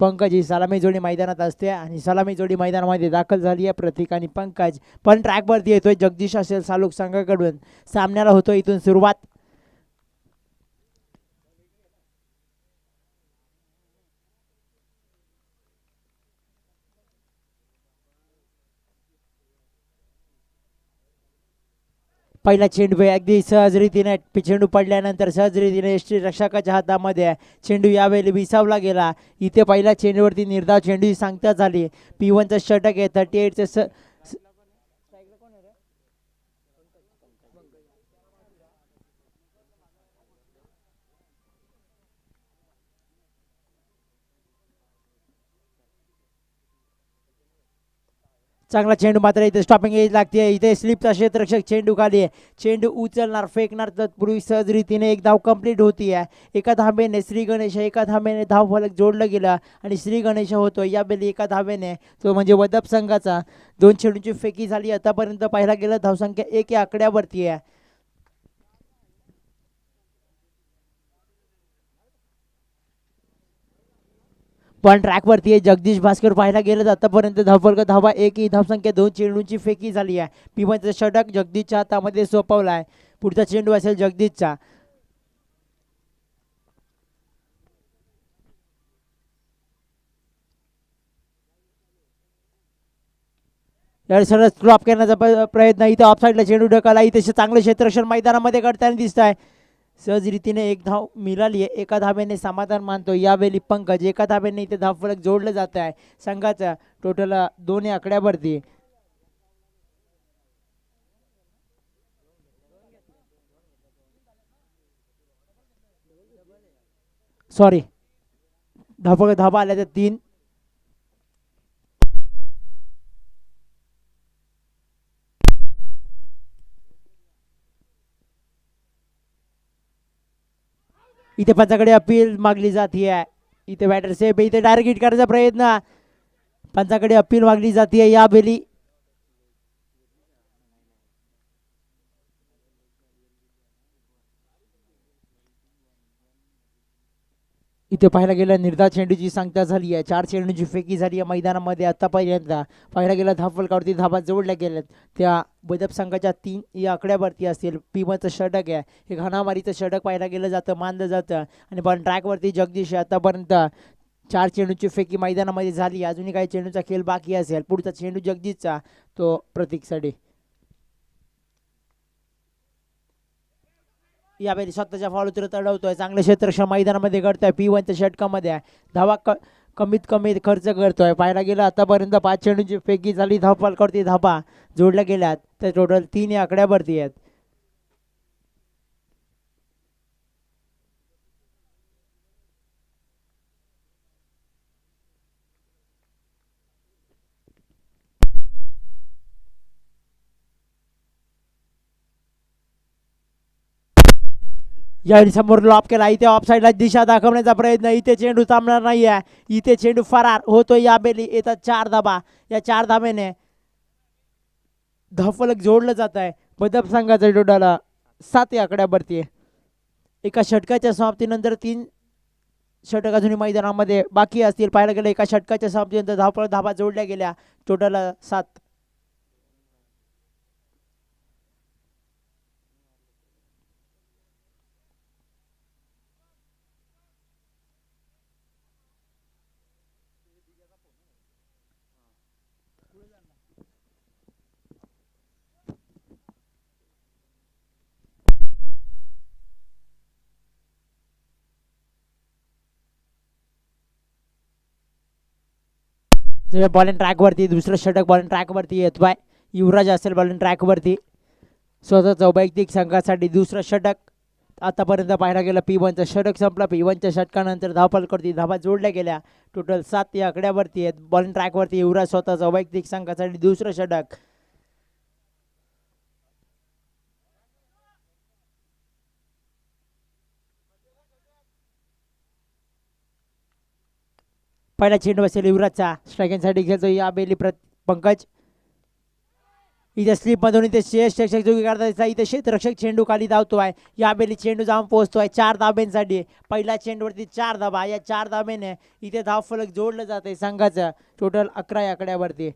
पंकज ही सलामी जोडी मैदानात असते आणि सलामी जोडी मैदानामध्ये दाखल झाली आहे प्रतीक आणि पंकज. पण ट्रॅकवरती येतोय जगदीश असेल सालुक संघाकडून. सामन्याला होतो इथून सुरुवात. पहिला चेंडू अगदी सहज रीतीने चेंडू पडल्यानंतर सहज रीतीने यष्टी रक्षकाच्या हातामध्ये चेंडू यावेळी विसावला गेला. इथे पहिल्या चेंडूवरती निर्धाव चेंडू सांगता झाली. P1चं षटक आहे 38चं. चांगला चेंडू मात्र इथे स्टॉपिंग एज लागते. इथे स्लिपचा क्षेत्ररक्षक चेंडू खाली आहे. चेंडू उचलणार फेकणार तत्पूर्वी सहज रीतीने एक धाव कंप्लीट होती आहे. एका धावेने श्री गणेश एका धावेने धाव फलक जोडलं गेलं आणि श्री गणेश होतो यावेळी एका धावेने तो म्हणजे वदप संघाचा. 2 चेंडूंची फेकी झाली. आतापर्यंत पाहिला गेला धावसंख्या 1 या आकड्यावरती आहे. पण ट्रॅकवरती आहे जगदीश भास्कर. पाहायला गेलं आतापर्यंत धावफलक धावा 1 ही धावसंख्या 2 चेंडूंची फेकी झाली आहे. P1चं षटक जगदीशच्या हातामध्ये सोपवला आहे. पुढचा चेंडू असेल जगदीशचा. सरळ ड्रॉप करण्याचा प्रयत्न. इथे ऑफसाईडला चेंडू ढकलला. इथे चांगलं क्षेत्ररक्षण मैदानामध्ये करताना दिसत आहे. सहज रीतीने एक धाव मिळाली आहे. एका धावेने समाधान मानतो यावेळी पंकज. एका धावेने इथे धावफलक जोडलं जात आहे संघाचा. टोटल 2 या आकड्यावरती. सॉरी धावफलक धावा आल्या त्या 3. इथे पंचाकडे अपील मागली जाते आहे. इथे बॅटर सेफ. इथे डायरेक्ट हिट करायचा प्रयत्न. पंचाकडे अपील मागली जाते यावेळी. इथे पाहायला गेलं निर्धाव चेंडूची सांगता झाली आहे. 4 चेंडूची फेकी झाली आहे मैदानामध्ये आतापर्यंत. पाहायला गेलं धावफलकावरती धावा जोडल्या गेल्यात त्या बदप संघाच्या 3 या आकड्यावरती असतील. P1चं षटक आहे. हे घाणामारीचं षटक पाहायला गेलं जातं मानलं जातं. आणि पण ट्रॅकवरती जगदीश आतापर्यंत 4 चेंडूची फेकी मैदानामध्ये झाली. अजूनही काही चेंडूचा खेळ बाकी असेल. पुढचा चेंडू जगदीशचा तो प्रतीकसाठी. यावेळी स्वतःच्या फॉल अडवतोय. चांगलं क्षेत्ररक्षण मैदानामध्ये घडतोय. P1च्या षटकामध्ये धावा कमीत कमी खर्च करतोय. पाहायला गेलं आतापर्यंत 5 चेंडूंची फेकी झाली. धावफलकावरती धावा जोडल्या गेल्यात तर टोटल 3 या आकड्यावरती आहेत. यावेळी समोर लॉप केला. इथे ऑफसाईडला दिशा दाखवण्याचा प्रयत्न. इथे चेंडू थांबणार नाही आहे. इथे चेंडू फरार होतो यावेळी. येतात 4 धाबा. या 4 धाब्याने धावफलक जोडलं जात आहे. बदप संघाचा टोटल 7 या आकड्यावरती. एका षटकाच्या समाप्तीनंतर 3 षटक अजूनही मैदानामध्ये बाकी असतील. पाहायला गेलं एका षटकाच्या समाप्तीनंतर धावफलक धाबा जोडल्या गेल्या टोटल 7. बॉलिंग ट्रॅकवरती दुसरं षटक बॉलिंग ट्रॅकवरती येतोय. युवराज असेल बॉलिंग ट्रॅकवरती. स्वतःचं वैयक्तिक संघासाठी दुसरं षटक. आतापर्यंत पाहायला गेलं P1चं षटक संपलं. P1च्या षटकानंतर धावफलकावरती धावा जोडल्या गेल्या. टोटल 7 या आकड्यावरती आहेत. बॉलिंग ट्रॅकवरती युवराज स्वतःचं वैयक्तिक संघासाठी दुसरं षटक. पहिला चेंडू असेल युवराजचा. स्ट्रायकिंगसाठी खेळतो या बेली पंकज. इथे स्लिपमधून इथे क्षेत्ररक्षक जोगी करता इथे क्षेत्ररक्षक चेंडू खाली धावतोय. यावेळी चेंडू जाऊन पोहोचतोय 4 धाब्यांसाठी. पहिल्या चेंडूवरती 4 धाबा. या 4 धाब्याने इथे धाव फलक जोडलं जाते संघाचं. टोटल 11 या आकड्यावरती.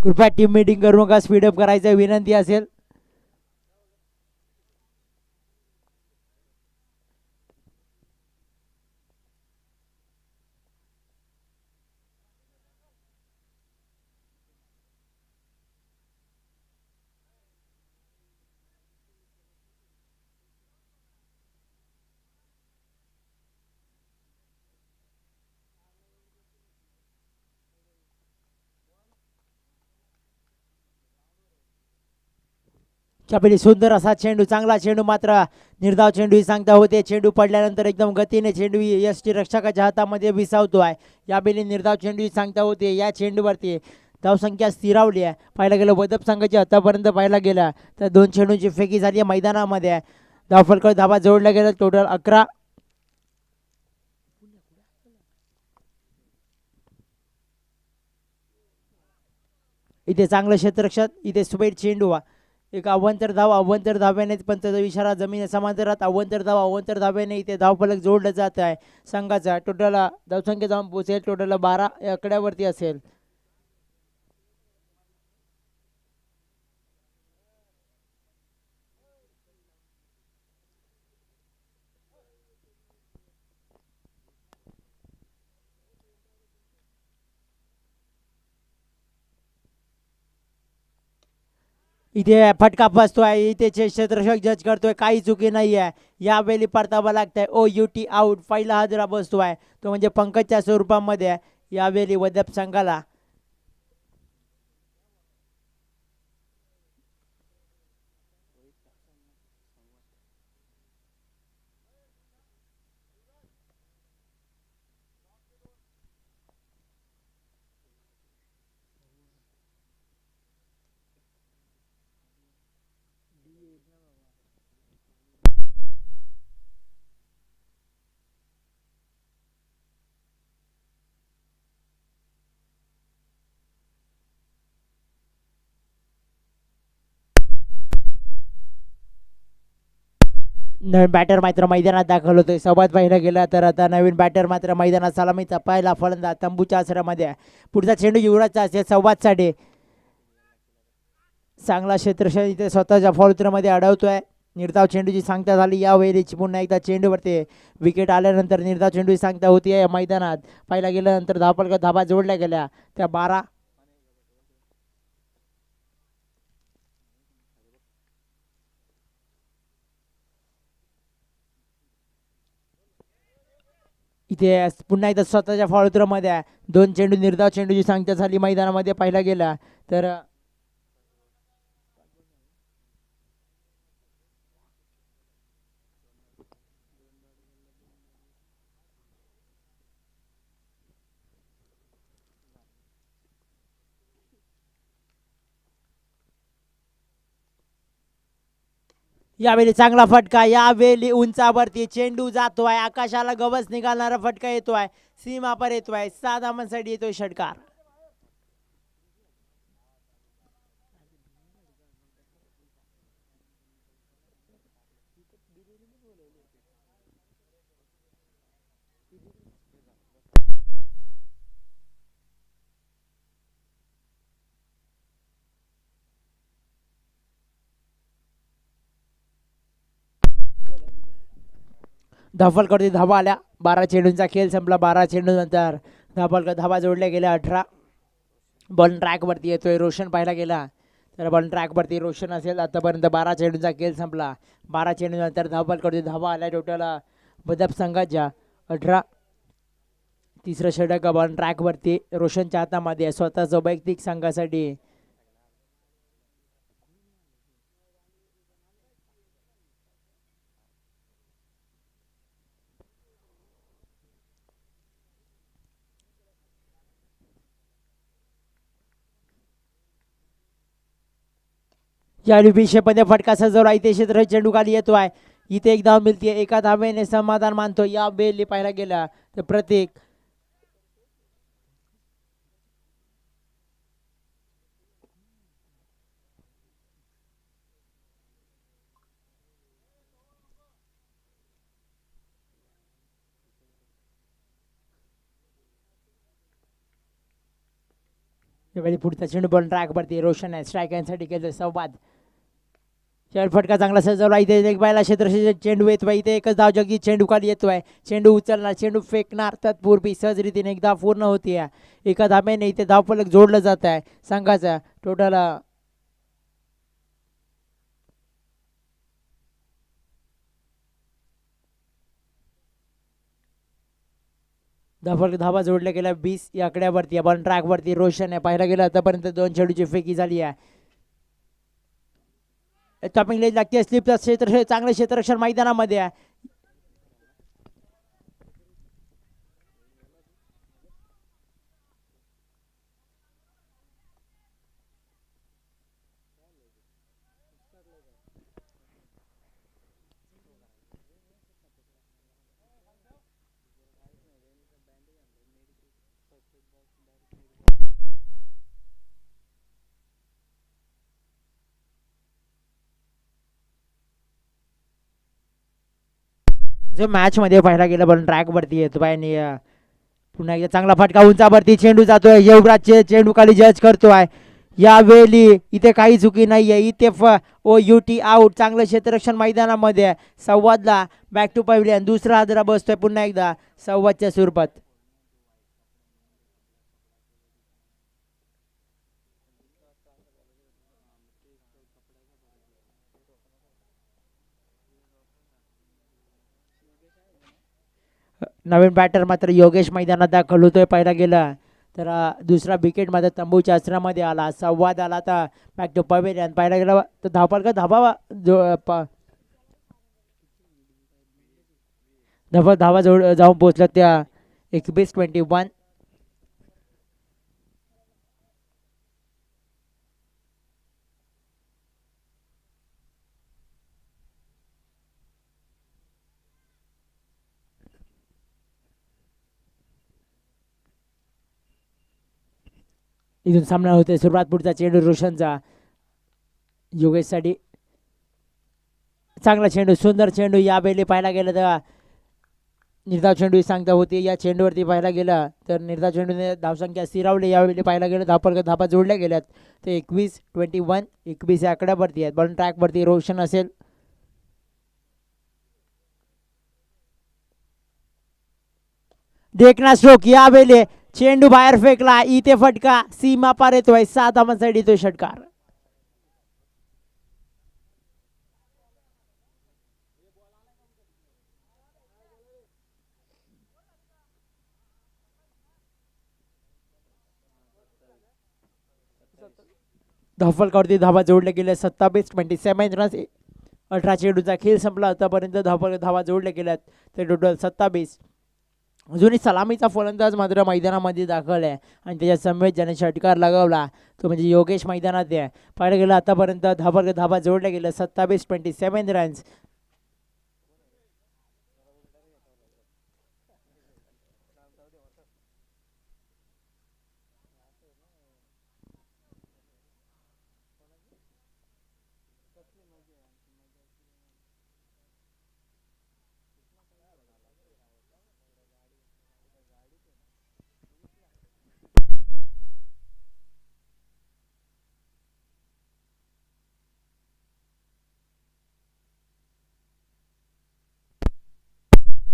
कृपया टीम मीटिंग करू नका, स्पीडअप करायचं विनंती असेल. चपली सुंदर असा चेंडू, चांगला चेंडू, मात्र निर्धाव चेंडू ही सांगता होते. चेंडू पडल्यानंतर एकदम गतीने चेंडू यष्टी रक्षकाच्या हातामध्ये विसावतोय. यावेळी निर्धाव चेंडू ही सांगता होते. या चेंडूवरती धावसंख्या स्थिरावली आहे. पाहायला गेलं वदप संघाची आतापर्यंत पाहायला गेला तर 2 चेंडूंची फेकी झाली आहे मैदानामध्ये. धावफलक धाबा जोडल्या गेल्या, टोटल 11. इथे चांगलं क्षेत्ररक्षक, इथे सुबेर चेंडू, एक अव्वंतर धाव, अव्वंतर धाव्याने पंचाचा इशारा, जमीन समांतरात अव्वंतर धाव, अव्वंतर धाव्याने इथे धावफलक जोडलं जात आहे संघाचा. टोटल धावसंख्या जाऊन पोहोचेल, टोटल 12 या आकड्यावरती असेल. इथे फटका बसतोय, इथे क्षेत्ररक्षक जज करतोय, काही चुकी नाही आहे. यावेळी परतावा लागतंय. OUT out. पहिला हादरा बसतोय तो म्हणजे पंकजच्या स्वरूपामध्ये. यावेळी वदप संघाला नवीन बॅटर मात्र मैदानात दाखल होतोय. संवाद पाहिला गेला तर आता नवीन बॅटर मात्र मैदानात सलामीचा पहिला फलंदाज तंबूच्या आसरामध्ये. पुढचा चेंडू युवराजचा असेल संवादसाठी. चांगला क्षेत्ररक्षक इथे स्वतःच्या फॉलोत्रमध्ये अडवतोय. निर्धाव चेंडूची सांगता झाली. यावेळी पुन्हा एकदा चेंडूवरती विकेट आल्यानंतर निर्धाव चेंडूची सांगता होती या मैदानात. पाहिला गेल्यानंतर धावफलक धाबा जोडल्या गेल्या त्या 12. इथे पुन्हा एकदा स्वतःच्या फॉलोत्रमध्ये 2 चेंडू निर्धाव चेंडूची सांगता झाली मैदानामध्ये पाहिला गेला तर. यावेळी चांगला फटका, यावेळी उंचावरती चेंडू जातोय, आकाशाला गवस निघालणारा फटका येतोय, सीमा पर येतोय, 6 धावांसाठी येतोय षटकार. धावफलकावरती धावा आल्या. 12 चेंडूंचा खेळ संपला. 12 चेंडू नंतर धावफलक धावा जोडल्या गेल्या 18. बॉल ट्रॅकवरती येतोय रोशन पाहायला गेला तर बॉल ट्रॅकवरती रोशन असेल. आतापर्यंत 12 चेंडूंचा खेळ संपला. 12 चेंडू नंतर धावफलकावरती धावा आल्या टोटल बदप संघाच्या 18. तिसरं षटक बॉल ट्रॅकवरती रोशनच्या हातामध्ये स्वतःच वैयक्तिक संघासाठी. यावेळी विषयमध्ये फटका सजवला इथे क्षेत्र चेंडू खाली येतो आहे. इथे एक धाव मिळते. एका धावेने समाधान मानतो या बेली पाहायला गेला तर प्रत्येक यावेळी पुढचा चेंडू बॉल ट्रॅक वरती रोशन आहे स्ट्रायकांसाठी केलं संवाद. खेळ फटका चांगला सजवला इथे एक बायला क्षेत्र चेंडू येतोय. इथे एकच धाव जगी चेंडू खाली येतोय. चेंडू उचलणार चेंडू फेकणार तत्पूर्वी सहजरीतीने एक धाव पूर्ण होती. एका धाब्याने इथे धावफलक जोडलं जात आहे संघाचा टोटल धावा जोडल्या गेल्या 20 या आकड्यावरती. बॉल ट्रॅक वरती रोशन आहे पाहायला गेलं आतापर्यंत 2 चेंडूची फेकी झाली आहे. टॉपिंग लेज लागते स्लिपचं क्षेत्र चांगलं क्षेत्ररक्षण मैदानामध्ये आहे. जो मॅच मध्ये पाहायला गेलं बॉल ट्रॅक वरती येतो आणि पुन्हा एकदा चांगला फटका उंचावरती चेंडू जातोय. युवराज चेंडू खाली जज करतोय. यावेळी इथे काही चुकी नाहीये. इथे OUT आउट. चांगलं क्षेत्ररक्षण मैदानामध्ये संवादला बॅक टू पॅव्हिलियन. दुसरा हादरा बसतोय पुन्हा एकदा संवादच्या स्वरूपात. नवीन बॅटर मात्र योगेश मैदानात दाखल होतोय पाहायला गेला तर दुसरा विकेट मात्र तंबूच्या आश्रमामध्ये आला. संवाद आला तर बॅक टू पवेलियन पाहायला गेला तर धावपाल का धावा धावा जोड जाऊन पोहोचला त्या 21-21. इथून सामना होते सुरुवात. पुढचा चेंडू रोशनचा योगेशसाठी चांगला चेंडू सुंदर चेंडू यावेळी पाहायला गेलं तर निर्धाव चेंडू सांगता होती. या चेंडूवरती पाहायला गेला तर निर्धाव चेंडूने धावसंख्या स्थिरावली. यावेळी पाहायला गेलं धापा जोडल्या गेल्यात ते 21-21. 21 या आकड्यावरती आहेत. बॉल ट्रॅकवरती रोशन असेल. देखना स्ट्रोक यावेळी चेंडू बाहेर फेकला. इथे फटका सीमा पार येतोय. 7 धावांसाठी येतोय षटकार. धावफलकावरती धावा जोडल्या गेल्या 27-27 रन्स. 18 चेंडूचा खेळ संपला. आतापर्यंत धावा जोडल्या गेल्यात ते टोटल 27. अजूनही सलामीचा फलंदाज मात्र मैदानामध्ये दाखल आहे आणि त्याच्या समवेत ज्याने षटकार लगावला तो म्हणजे योगेश मैदानात आहे. पाहायला गेलं आतापर्यंत धावा जोडल्या गेल्या 27-27 रन्स.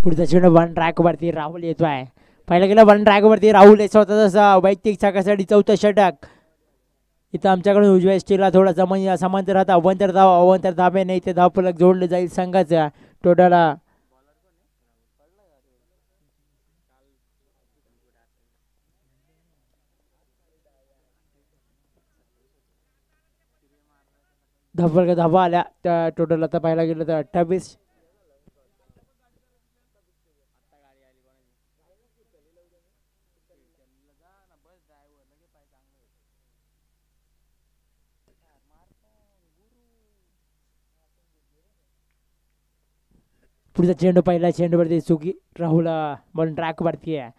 पुढचा चेंडू वन ट्रॅक वरती राहुल येतोय. पाहिलं गेलं वन ट्रॅक वरती राहुल आहे स्वतःचा वैयक्तिक छक्क्यासाठी 4थं षटक. इथं आमच्याकडून उजव्या स्टीलला थोडा समांतर राहता अवंतर धाब्याने इथे धावफलक जोडले जाईल संघाच्या टोटल धावा आल्या. त्या टोटल आता पाहायला गेलं तर 28. पुढचा चेंडू पहिला चेंडूवरती चुकी राहुल बॉल ट्रॅक वरती आहे.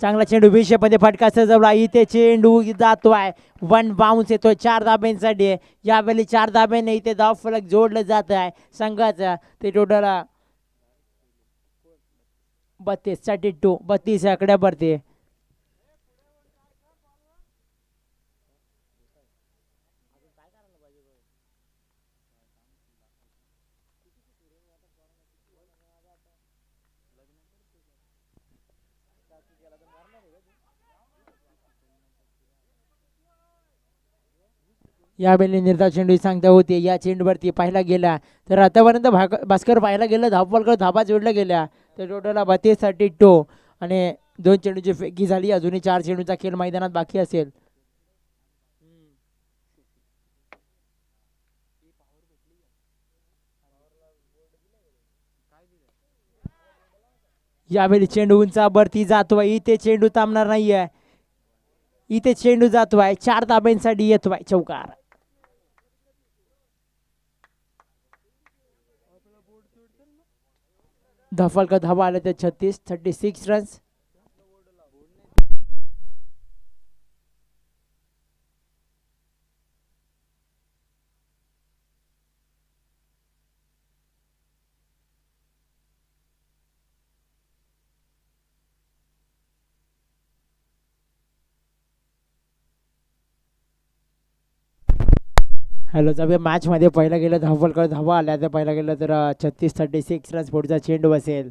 चांगला चेंडू विषयमध्ये फटका सजवला. इथे चेंडू जातोय, वन बाउन्स येतोय 4 धाब्यांसाठी. यावेळी 4 धाब्याने इथे धाव फलक जोडलं जात आहे संघाचा. ते टोटल 32 आकड्यावरती. यावेळी निर्धाव चेंडू सांगता होते. या चेंडूवरती पाहायला गेला तर आतापर्यंत भास्कर पाहायला गेलं धावफलकर धाबा जोडल्या गेल्या तर टोटल 32 आणि 2 चेंडूची फेकी झाली. अजूनही 4 चेंडूचा खेळ मैदानात बाकी असेल. यावेळी चेंडू उंचावरती जातोय. इथे चेंडू थांबणार नाहीये. इथे चेंडू जातोय 4 धाब्यांसाठी येतोय चौकार. धाफलकर धावा आल्या तर 36 रन्स. हॅलो जाऊया मॅच मध्ये. पहिला गेलं धावफलकर धावा आल्या तर पहिला गेलं तर 36 रन्स. पुढचा चेंडू असेल.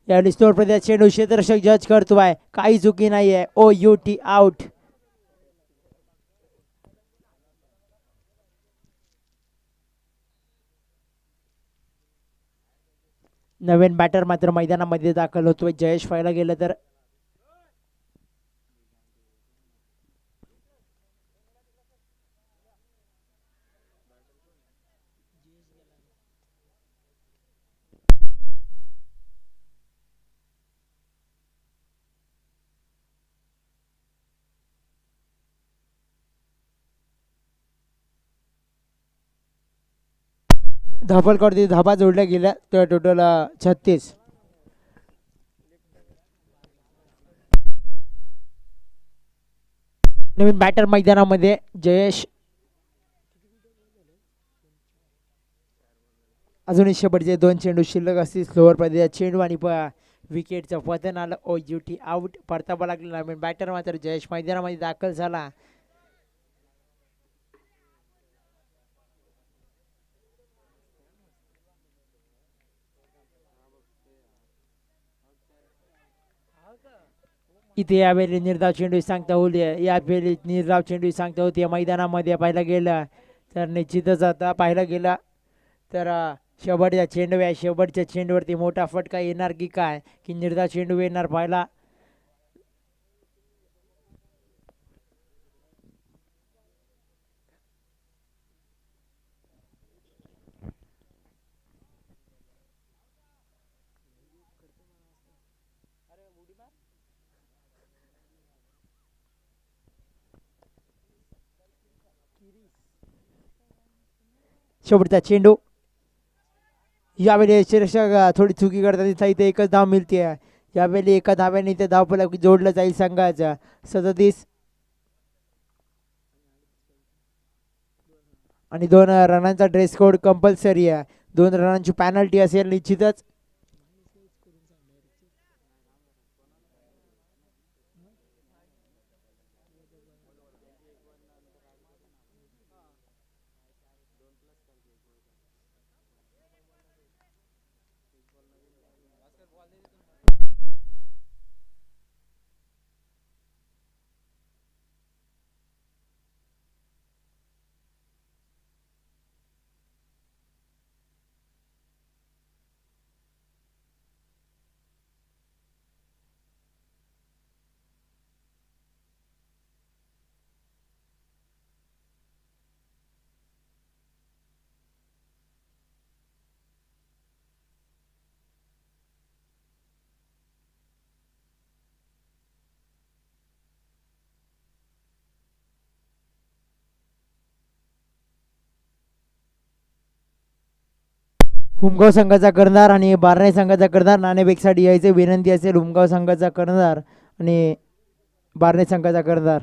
यावेळी स्टोर प्रदेश चेंडू क्षेत्ररक्षक जज करतोय. काही चुकी नाहीये. OUT out. नवीन बॅटर मात्र मैदानामध्ये दाखल होतोय जयेश. पाहायला गेलं तर धाफलकर धाबा जोडल्या गेल्या तर टोटल 36. नवीन बॅटर मैदानामध्ये जयेश. अजूनही शेवटचे 2 चेंडू शिल्लक असतील. स्लोअर प्रदेशात चेंडू आणि विकेटचं पतन आलं. OUT out. परतावा लागला. नवीन बॅटर मात्र जयेश मैदानामध्ये दाखल झाला. इथे यावेळी निर्धाव चेंडू सांगता होते. यावेळी निर्धाव चेंडू सांगता होते. मैदानामध्ये पाहायला गेलं तर निश्चितच आता पाहायला गेला तर शेवटच्या चेंडू आहे. शेवटच्या चेंडूवरती मोठा फटका येणार की काय, की निर्धाव चेंडू येणार पाहायला. शेवटचा चेंडू. यावेळी शिरक्षक थोडी चुकी करतात. इथे एकच धाव मिळते. यावेळी एका धाव्याने इथे धावफलक जोडलं जाईल संघाचा. 37 आणि 2 रनांचा ड्रेस कोड कंपल्सरी आहे. 2 रनांची पॅनल्टी असेल निश्चितच. हुमगाव संघाचा कर्णधार आणि बारणे संघाचा कर्णधार नाणेफेकसाठी यायचे विनंती असेल. हुमगाव संघाचा कर्णधार आणि बारणे संघाचा कर्णधार.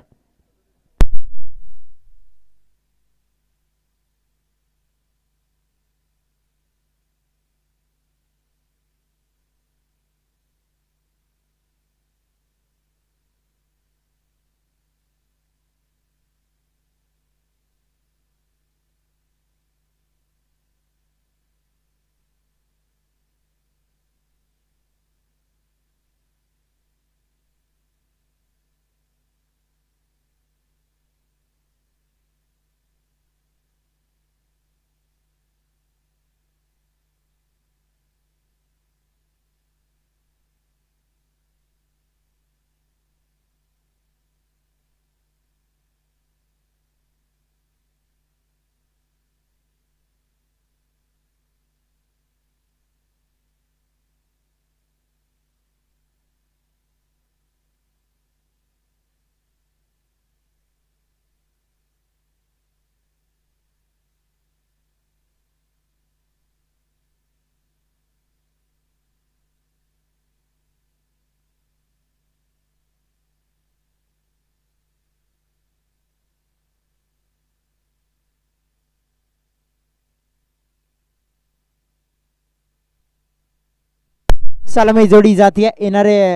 सलामी जोडी जाती येणारे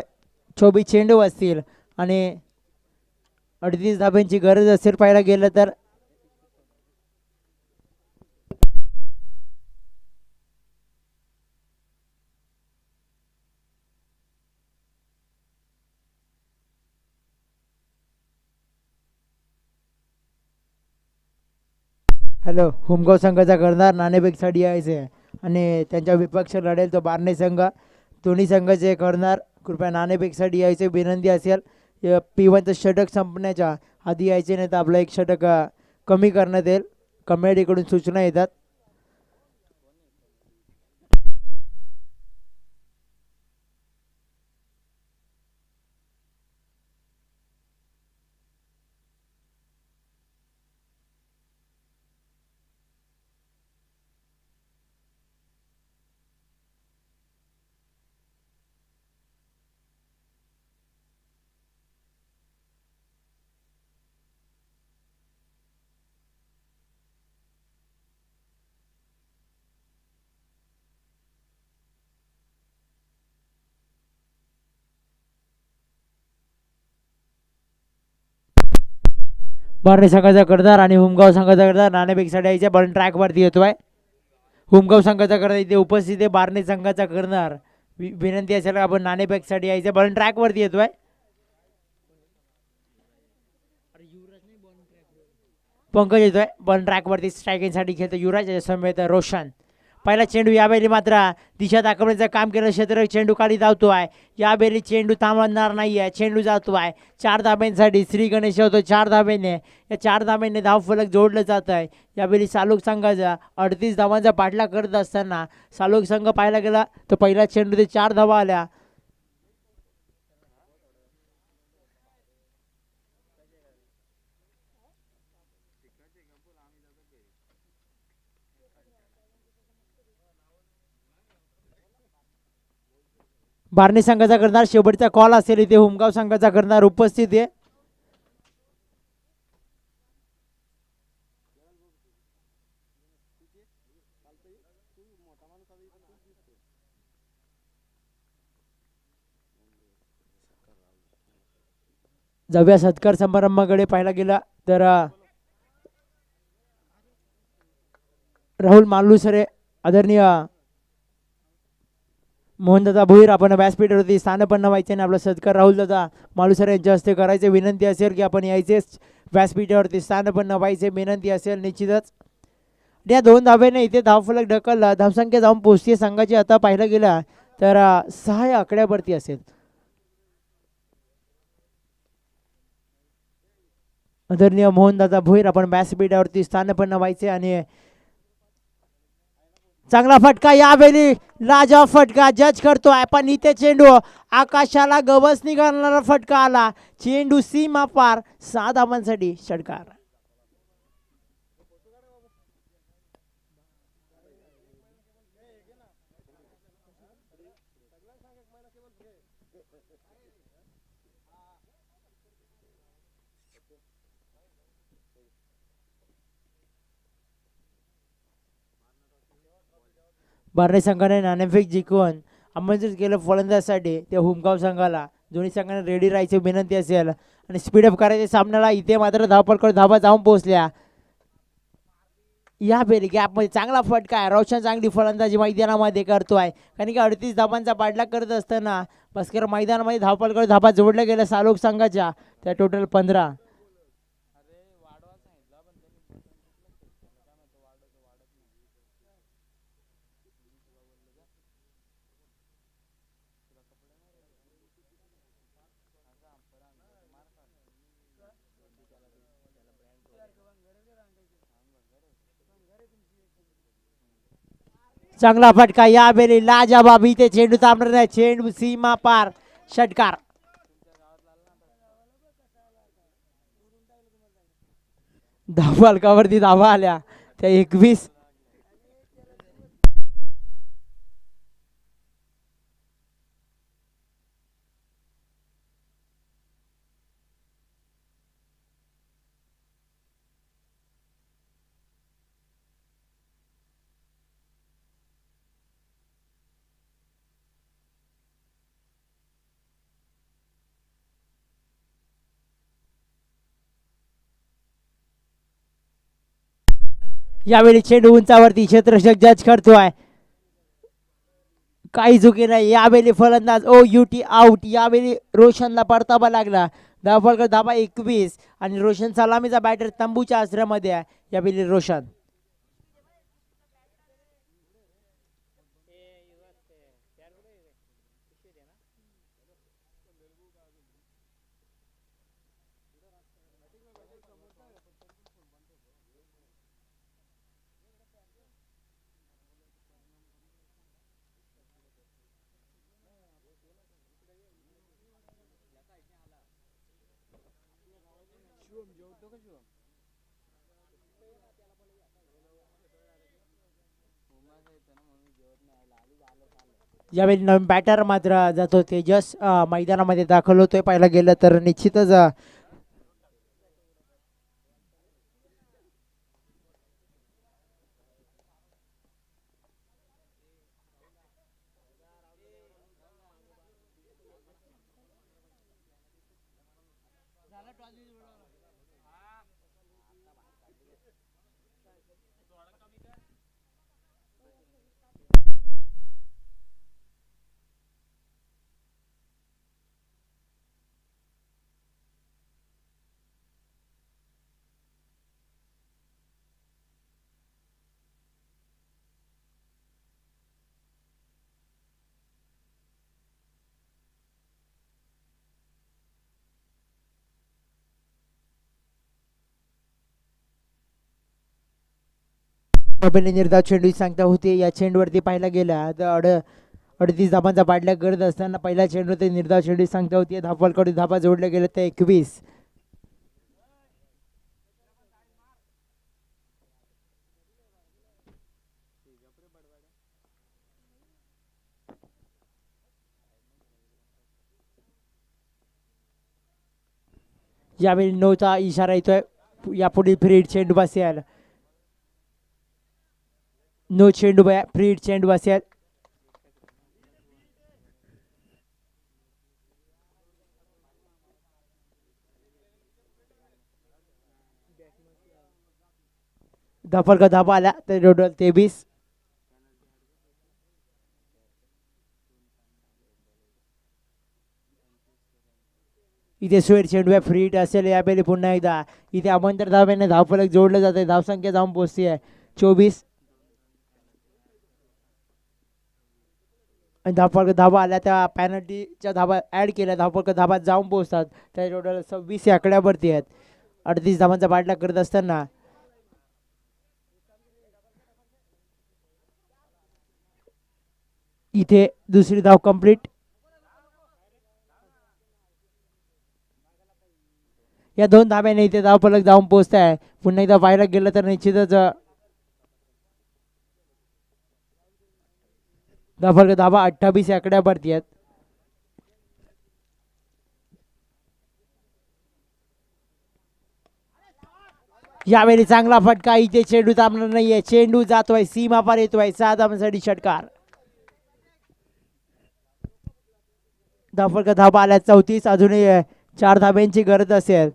24 चेंडू असतील आणि 38 धाब्यांची गरज असेल पाहायला गेलं तर. हॅलो, हुमगाव संघाचा कर्णधार नाणेफेकसाठी यायचे आणि त्यांच्या विपक्ष लढेल तो बारणे संघ. दोन्ही संघाचे कर्णधार कृपया नाणेफेकसाठी यायचे विनंती असेल. P1चं षटक संपण्याच्या आधी यायचे, नाही तर आपलं एक षटक कमी करण्यात येईल. कमिटीकडून सूचना येतात. बारणे संघाचा कर्णधार आणि हुमगाव संघाचा कर्णधार नाणेफेकसाठी यायचे. बॉल ट्रॅकवरती येतोय. हुमगाव संघाचा कर्णधार इथे उपस्थित आहे. बारणे संघाचा कर्णधार विनंती असेल आपण नाणेफेकसाठी यायचं. बॉल ट्रॅकवरती येतोय. पंकज येतोय. बॉल ट्रॅकवरती स्ट्रायकिंगसाठी खेळतो युवराज समेत रोशन. पहिला चेंडू यावेळी मात्र दिशा दाखवण्याचं काम केलं क्षेत्र. चेंडू खाली धावतो आहे. यावेळी चेंडू थांबणार नाही आहे. चेंडू जातो आहे 4 धाब्यांसाठी. श्री गणेश होतो 4 धाब्याने. या 4 धाब्याने धावफलक जोडलं जात आहे. यावेळी सालोक संघाचा 38 धावांचा पाठलाग करत असताना सालोक संघ पाहायला गेला तर पहिला चेंडू ते 4 धावा आल्या. बारणे संघाचा कर्णधार शेवटचा कॉल असेल. इथे हुमगाव संघाचा कर्णधार उपस्थित आहे. जाऊया सत्कार समारंभाकडे पाहायला गेला तर राहुल मालुसरे आदरणीय मोहनदादा भोईर आपण व्यासपीठावरती स्थानपन्न व्हायचे आणि आपला सत्कार राहुलदादा मालुसरे यांच्या हस्ते करायचे. विनंती असेल की आपण यायचेच व्यासपीठावरती स्थानपन्न व्हायचे विनंती असेल निश्चितच. या 2 धाब्याने इथे धावफलक ढकलला. धावसंख्या जाऊन पोहोचते संघाची. आता पाहायला गेला तर 6 या आकड्यावरती असेल. आदरणीय मोहनदादा भोईर आपण व्यासपीठावरती स्थानपन्न व्हायचे आणि चांगला फटका यावेळी लाजवाब फटका जज करतोय. पण इथे चेंडू आकाशाला गवसणी घालणारा फटका आला. चेंडू सीमा पार 6 धावांसाठी षटकार. बार्णे संघाने नाणेफेक जिंकून आमंत्रित केलं फलंदाजसाठी त्या हुमगाव संघाला. दोन्ही संघाने रेडी राहायची विनंती असेल आणि स्पीडअप करायचे सामन्याला. इथे मात्र धावपळ करत धावा जाऊन पोहोचल्या. या बेली गॅपमध्ये चांगला फटका आहे. रोशन चांगली फलंदाजी मैदानामध्ये करतोय, कारण की 38 धावांचा पाठलाग करत असताना बसकर मैदानामध्ये धावपळ करत धाबा जोडल्या गेल्या सालोक संघाच्या. त्या टोटल 15. चांगला फटका या बेली लाजबाब. इथे चेंडू थांबणार नाही, चेंडू सीमा पार, षटकार. धावफलकावरती धावा आल्या त्या 21. यावेळी चेंडू उंचावरती क्षेत्ररक्षक जज करतोय, काही चुकी नाही. यावेळी फलंदाज OUT आउट. यावेळी रोशनला परतावा लागला. धावफलक धाबा 21 आणि रोशन सलामीचा बॅटर तंबूच्या आश्रयामध्ये आहे. यावेळी रोशन यावेळी नवीन बॅटर मात्र जातो तेजस मैदानामध्ये दाखल होतोय. पाहायला गेलं तर निश्चितच निर्धाव चेंडू सांगता होते. या चेंडूवरती पाहायला गेला तर 38 धाबांचा पाडल्या करत असताना पहिला चेंडू ते निर्धाव चेंडू सांगता होती. धावफलकडून धाबा जोडल्या गेल्या त्या 21. यावेळी नोचा इशारा येतोय. यापुढे फ्रीड चेंडू बसेल. नो चेंडू फ्रीड चेंडू बसेल. धाफल का धाबा आला तर टोटल 23. इथे स्वेर चेंडू फ्रीट असेल. यावेळी पुन्हा एकदा इथे आमंत्रण धाब्याने धावफलक जोडलं जाते. धावसंख्या जाऊन पोहोचते आहे 24. आणि धावफलक धाबा आल्या त्या पॅनल्टीच्या धाबा ऍड केल्या. धावफलक धाबा जाऊन पोहोचतात. त्या टोटल 26 या आकड्यावरती आहेत. 38 धावांचा पाठलाग करत असताना इथे दुसरी धाव कंप्लीट. या 2 धाब्याने इथे धावफलक जाऊन पोहोचत आहे. पुन्हा एकदा पाहायला गेलं तर निश्चितच धावफलक धाबा 28 या आकड्यावरती आहेत. यावेळी चांगला फटका, इथे चेंडू थांबणार नाहीये, चेंडू जातोय सीमा पार येतोय 6 धावांसाठी षटकार. धावफलक धाबा आल्या 34, अजूनही 4 धाब्यांची गरज असेल.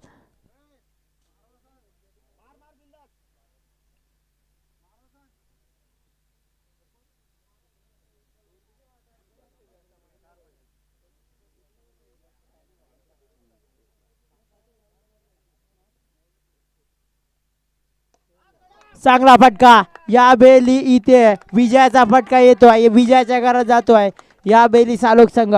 चांगला फटका, या बेली इथे विजयाचा फटका येतोय, विजयाच्या घरात जातोय या बेली सालोक संघ.